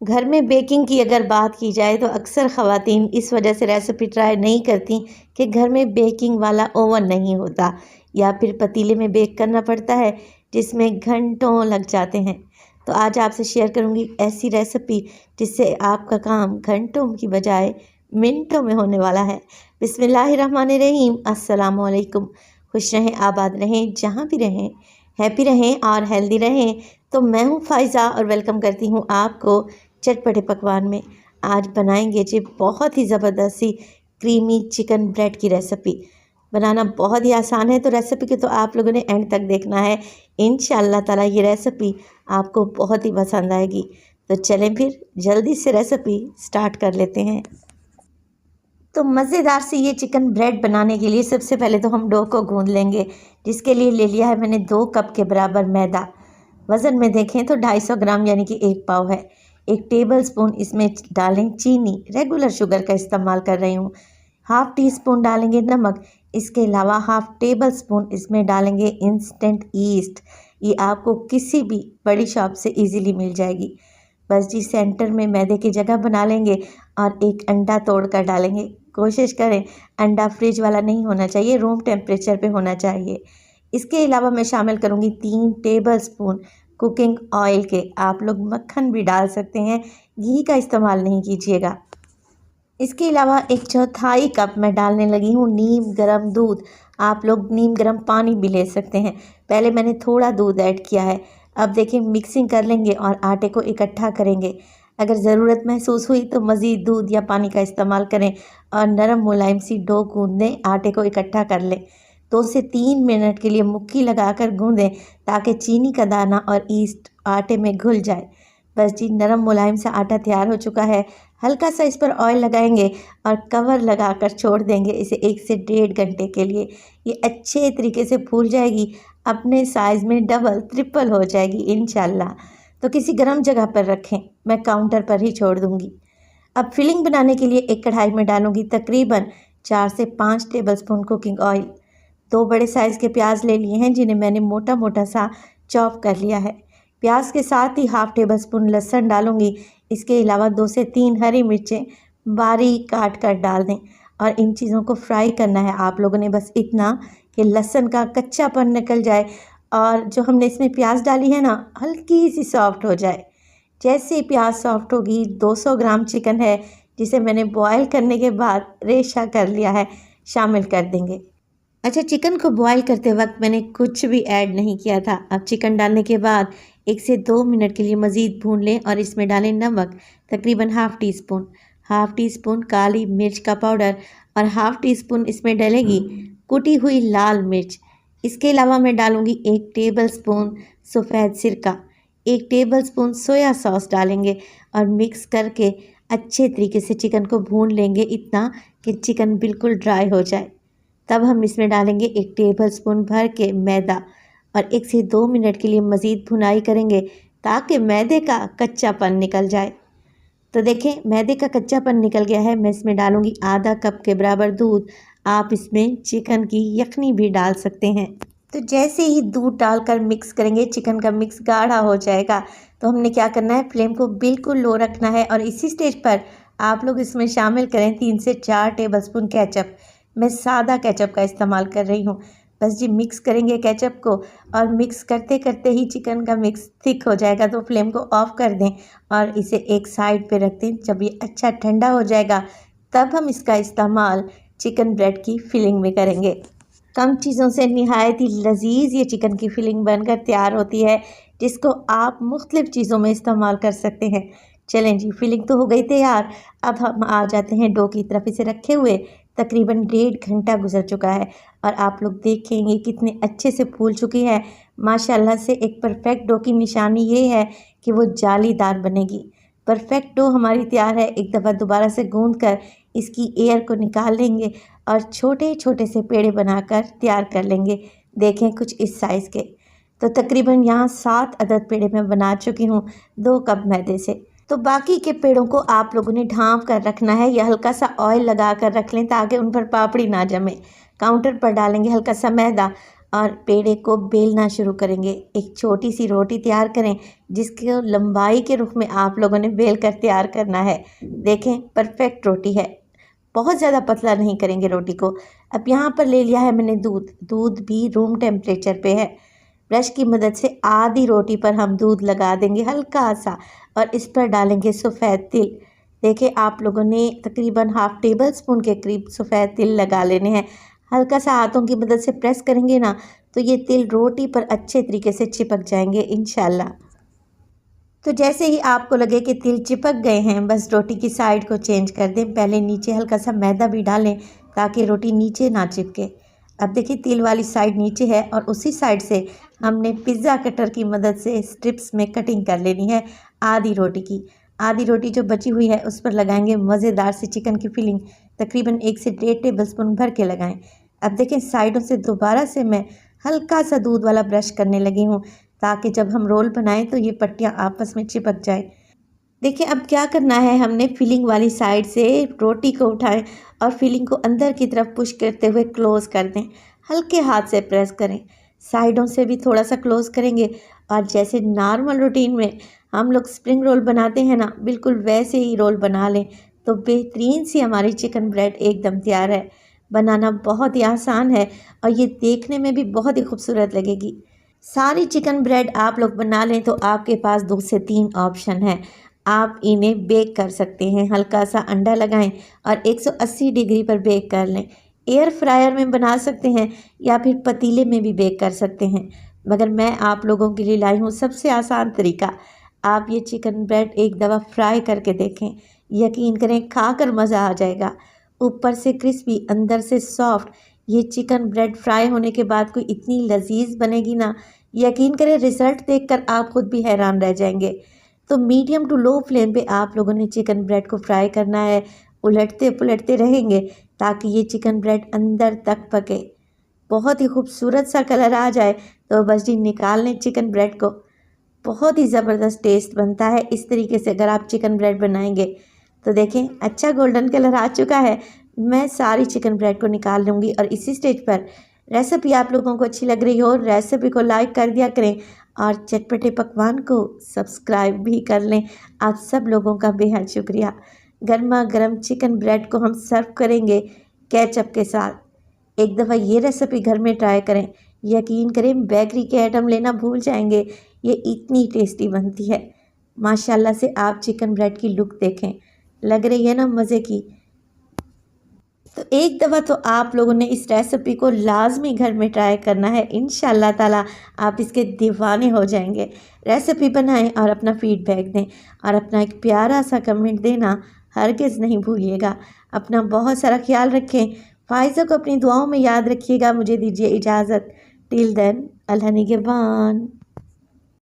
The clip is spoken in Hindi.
घर में बेकिंग की अगर बात की जाए तो अक्सर ख़वातीन इस वजह से रेसिपी ट्राई नहीं करती कि घर में बेकिंग वाला ओवन नहीं होता या फिर पतीले में बेक करना पड़ता है जिसमें घंटों लग जाते हैं। तो आज आपसे शेयर करूंगी ऐसी रेसिपी जिससे आपका काम घंटों की बजाय मिनटों में होने वाला है। बिस्मिल्लाहिर्रहमानिर्रहीम, अस्सलाम वालेकुम। खुश रहें, आबाद रहें, जहाँ भी रहें, हैप्पी रहें और हेल्दी रहें। तो मैं हूँ फ़ाइज़ा और वेलकम करती हूँ आपको चटपटे पकवान में। आज बनाएंगे जी बहुत ही ज़बरदस्त सी क्रीमी चिकन ब्रेड की रेसिपी। बनाना बहुत ही आसान है, तो रेसिपी के तो आप लोगों ने एंड तक देखना है। इंशाअल्लाह ताला ये रेसिपी आपको बहुत ही पसंद आएगी। तो चलें फिर जल्दी से रेसिपी स्टार्ट कर लेते हैं। तो मज़ेदार से ये चिकन ब्रेड बनाने के लिए सबसे पहले तो हम डो को गूंद लेंगे, जिसके लिए ले लिया है मैंने 2 कप के बराबर मैदा। वज़न में देखें तो 250 ग्राम यानी कि 1 पाव है। 1 टेबल स्पून इसमें डालें चीनी, रेगुलर शुगर का इस्तेमाल कर रही हूँ। हाफ़ टी स्पून डालेंगे नमक। इसके अलावा हाफ़ टेबल स्पून इसमें डालेंगे इंस्टेंट ईस्ट। ये आपको किसी भी बड़ी शॉप से इजीली मिल जाएगी। बस जी सेंटर में मैदे की जगह बना लेंगे और एक अंडा तोड़ कर डालेंगे। कोशिश करें अंडा फ्रिज वाला नहीं होना चाहिए, रूम टेम्परेचर पे होना चाहिए। इसके अलावा मैं शामिल करूँगी 3 टेबल स्पून कुकिंग ऑयल के। आप लोग मक्खन भी डाल सकते हैं, घी का इस्तेमाल नहीं कीजिएगा। इसके अलावा 1/4 कप मैं डालने लगी हूँ नीम गर्म दूध। आप लोग नीम गर्म पानी भी ले सकते हैं। पहले मैंने थोड़ा दूध ऐड किया है। अब देखिए मिक्सिंग कर लेंगे और आटे को इकट्ठा करेंगे। अगर ज़रूरत महसूस हुई तो मज़ीद दूध या पानी का इस्तेमाल करें और नरम मुलायम सी डो गूंदें, आटे को इकट्ठा कर लें। 2 से 3 मिनट के लिए मुक्की लगाकर गूंदें ताकि चीनी का दाना और ईस्ट आटे में घुल जाए। बस जी नरम मुलायम सा आटा तैयार हो चुका है। हल्का सा इस पर ऑयल लगाएंगे और कवर लगाकर छोड़ देंगे इसे 1 से 1.5 घंटे के लिए। ये अच्छे तरीके से फूल जाएगी, अपने साइज़ में डबल ट्रिपल हो जाएगी इंशाल्लाह। तो किसी गर्म जगह पर रखें, मैं काउंटर पर ही छोड़ दूँगी। अब फिलिंग बनाने के लिए एक कढ़ाई में डालूँगी तकरीबन 4 से 5 टेबल स्पून कुकिंग ऑयल। 2 बड़े साइज़ के प्याज ले लिए हैं जिन्हें मैंने मोटा मोटा सा चॉप कर लिया है। प्याज के साथ ही हाफ़ टेबल स्पून लहसुन डालूँगी। इसके अलावा 2 से 3 हरी मिर्चें बारीक काट कर डाल दें और इन चीज़ों को फ्राई करना है आप लोगों ने, बस इतना कि लहसुन का कच्चापन निकल जाए और जो हमने इसमें प्याज डाली है ना, हल्की सी सॉफ्ट हो जाए। जैसे ही प्याज सॉफ्ट होगी, 200 ग्राम चिकन है जिसे मैंने बॉयल करने के बाद रेशा कर लिया है, शामिल कर देंगे। अच्छा, चिकन को बॉयल करते वक्त मैंने कुछ भी ऐड नहीं किया था। अब चिकन डालने के बाद 1 से 2 मिनट के लिए मज़ीद भून लें और इसमें डालें नमक तकरीबन हाफ़ टी स्पून काली मिर्च का पाउडर और हाफ़ टी स्पून इसमें डलेगी कुटी हुई लाल मिर्च। इसके अलावा मैं डालूँगी 1 टेबल स्पून सफ़ेद सिरका, 1 टेबल स्पून सोया सॉस डालेंगे और मिक्स करके अच्छे तरीके से चिकन को भून लेंगे, इतना कि चिकन बिल्कुल ड्राई हो जाए। तब हम इसमें डालेंगे 1 टेबल स्पून भर के मैदा और 1 से 2 मिनट के लिए मज़ीद भुनाई करेंगे ताकि मैदे का कच्चापन निकल जाए। तो देखें मैदे का कच्चापन निकल गया है। मैं इसमें डालूँगी आधा कप के बराबर दूध। आप इसमें चिकन की यखनी भी डाल सकते हैं। तो जैसे ही दूध डालकर मिक्स करेंगे, चिकन का मिक्स गाढ़ा हो जाएगा। तो हमने क्या करना है, फ्लेम को बिल्कुल लो रखना है और इसी स्टेज पर आप लोग इसमें शामिल करें 3 से 4 टेबल स्पून केचप। मैं सादा केचप का इस्तेमाल कर रही हूँ। बस जी मिक्स करेंगे केचप को और मिक्स करते करते ही चिकन का मिक्स थिक हो जाएगा तो फ्लेम को ऑफ़ कर दें और इसे एक साइड पे रख दें। जब ये अच्छा ठंडा हो जाएगा तब हम इसका इस्तेमाल चिकन ब्रेड की फिलिंग में करेंगे। कम चीज़ों से निहायत ही लजीज ये चिकन की फिलिंग बनकर तैयार होती है, जिसको आप मुख्तलिफ़ चीज़ों में इस्तेमाल कर सकते हैं। चलें जी, फिलिंग तो हो गई तैयार। अब हम आ जाते हैं डो की तरफ। इसे रखे हुए तकरीबन 1.5 घंटा गुजर चुका है और आप लोग देखेंगे कितने अच्छे से फूल चुकी है माशाल्लाह से। एक परफेक्ट डो की निशानी ये है कि वो जालीदार बनेगी। परफेक्ट डो हमारी तैयार है। एक दफ़ा दोबारा से गूंद कर इसकी एयर को निकाल लेंगे और छोटे छोटे से पेड़े बनाकर तैयार कर लेंगे। देखें कुछ इस साइज़ के। तो तकरीबन यहाँ 7 अदद पेड़े मैं बना चुकी हूँ 2 कप मैदे से। तो बाकी के पेड़ों को आप लोगों ने ढाँप कर रखना है या हल्का सा ऑयल लगा कर रख लें ताकि उन पर पापड़ी ना जमे। काउंटर पर डालेंगे हल्का सा मैदा और पेड़े को बेलना शुरू करेंगे। एक छोटी सी रोटी तैयार करें जिसको लंबाई के रूप में आप लोगों ने बेल कर तैयार करना है। देखें परफेक्ट रोटी है, बहुत ज़्यादा पतला नहीं करेंगे रोटी को। अब यहाँ पर ले लिया है मैंने दूध भी रूम टेम्परेचर पे है। ब्रश की मदद से आधी रोटी पर हम दूध लगा देंगे हल्का सा और इस पर डालेंगे सफ़ेद तिल। देखिए आप लोगों ने तकरीबन हाफ टेबल स्पून के करीब सफ़ेद तिल लगा लेने हैं। हल्का सा हाथों की मदद से प्रेस करेंगे ना तो ये तिल रोटी पर अच्छे तरीके से चिपक जाएंगे इंशाल्लाह। तो जैसे ही आपको लगे कि तिल चिपक गए हैं, बस रोटी की साइड को चेंज कर दें। पहले नीचे हल्का सा मैदा भी डालें ताकि रोटी नीचे ना चिपके। अब देखिए तिल वाली साइड नीचे है और उसी साइड से हमने पिज़्ज़ा कटर की मदद से स्ट्रिप्स में कटिंग कर लेनी है आधी रोटी की। आधी रोटी जो बची हुई है उस पर लगाएंगे मज़ेदार सी चिकन की फिलिंग। तकरीबन 1 से 1.5 टेबल स्पून भर के लगाएं। अब देखें साइडों से दोबारा से मैं हल्का सा दूध वाला ब्रश करने लगी हूँ ताकि जब हम रोल बनाएं तो ये पट्टियाँ आपस में चिपक जाएं। देखिए अब क्या करना है, हमने फिलिंग वाली साइड से रोटी को उठाएं और फिलिंग को अंदर की तरफ पुश करते हुए क्लोज़ कर दें। हल्के हाथ से प्रेस करें। साइडों से भी थोड़ा सा क्लोज़ करेंगे और जैसे नॉर्मल रूटीन में हम लोग स्प्रिंग रोल बनाते हैं ना, बिल्कुल वैसे ही रोल बना लें तो बेहतरीन सी हमारी चिकन ब्रेड एकदम तैयार है। बनाना बहुत ही आसान है और ये देखने में भी बहुत ही खूबसूरत लगेगी। सारी चिकन ब्रेड आप लोग बना लें तो आपके पास 2 से 3 ऑप्शन है। आप इन्हें बेक कर सकते हैं, हल्का सा अंडा लगाएं और 180 डिग्री पर बेक कर लें। एयर फ्रायर में बना सकते हैं या फिर पतीले में भी बेक कर सकते हैं, मगर मैं आप लोगों के लिए लाई हूँ सबसे आसान तरीका। आप ये चिकन ब्रेड एक दफ़ा फ्राई करके देखें, यकीन करें खाकर मज़ा आ जाएगा। ऊपर से क्रिस्पी, अंदर से सॉफ्ट। ये चिकन ब्रेड फ्राई होने के बाद कोई इतनी लजीज बनेगी ना, यकीन करें रिज़ल्ट देखकर आप खुद भी हैरान रह जाएंगे। तो मीडियम टू लो फ्लेम पे आप लोगों ने चिकन ब्रेड को फ्राई करना है। उलटते पुलटते रहेंगे ताकि ये चिकन ब्रेड अंदर तक पके, बहुत ही खूबसूरत सा कलर आ जाए तो बस जी निकाल लें चिकन ब्रेड को। बहुत ही ज़बरदस्त टेस्ट बनता है इस तरीके से अगर आप चिकन ब्रेड बनाएंगे। तो देखें अच्छा गोल्डन कलर आ चुका है। मैं सारी चिकन ब्रेड को निकाल लूँगी और इसी स्टेज पर रेसिपी आप लोगों को अच्छी लग रही हो, रेसिपी को लाइक कर दिया करें और चटपटे पकवान को सब्सक्राइब भी कर लें। आप सब लोगों का बेहद शुक्रिया। गर्मा गर्म चिकन ब्रेड को हम सर्व करेंगे केचप के साथ। एक दफ़ा ये रेसिपी घर में ट्राई करें, यकीन करें बेकरी के आइटम लेना भूल जाएंगे, ये इतनी टेस्टी बनती है। माशाल्लाह से आप चिकन ब्रेड की लुक देखें, लग रही है ना मज़े की। तो एक दफ़ा तो आप लोगों ने इस रेसिपी को लाजमी घर में ट्राई करना है, इंशाल्लाह ताला आप इसके दीवाने हो जाएंगे। रेसिपी बनाएं और अपना फीडबैक दें और अपना एक प्यारा सा कमेंट देना हरगिज़ नहीं भूलिएगा। अपना बहुत सारा ख्याल रखें। फ़ाइज़ा को अपनी दुआओं में याद रखिएगा। मुझे दीजिए इजाज़त। टिल देन अल्लाह निगहबान।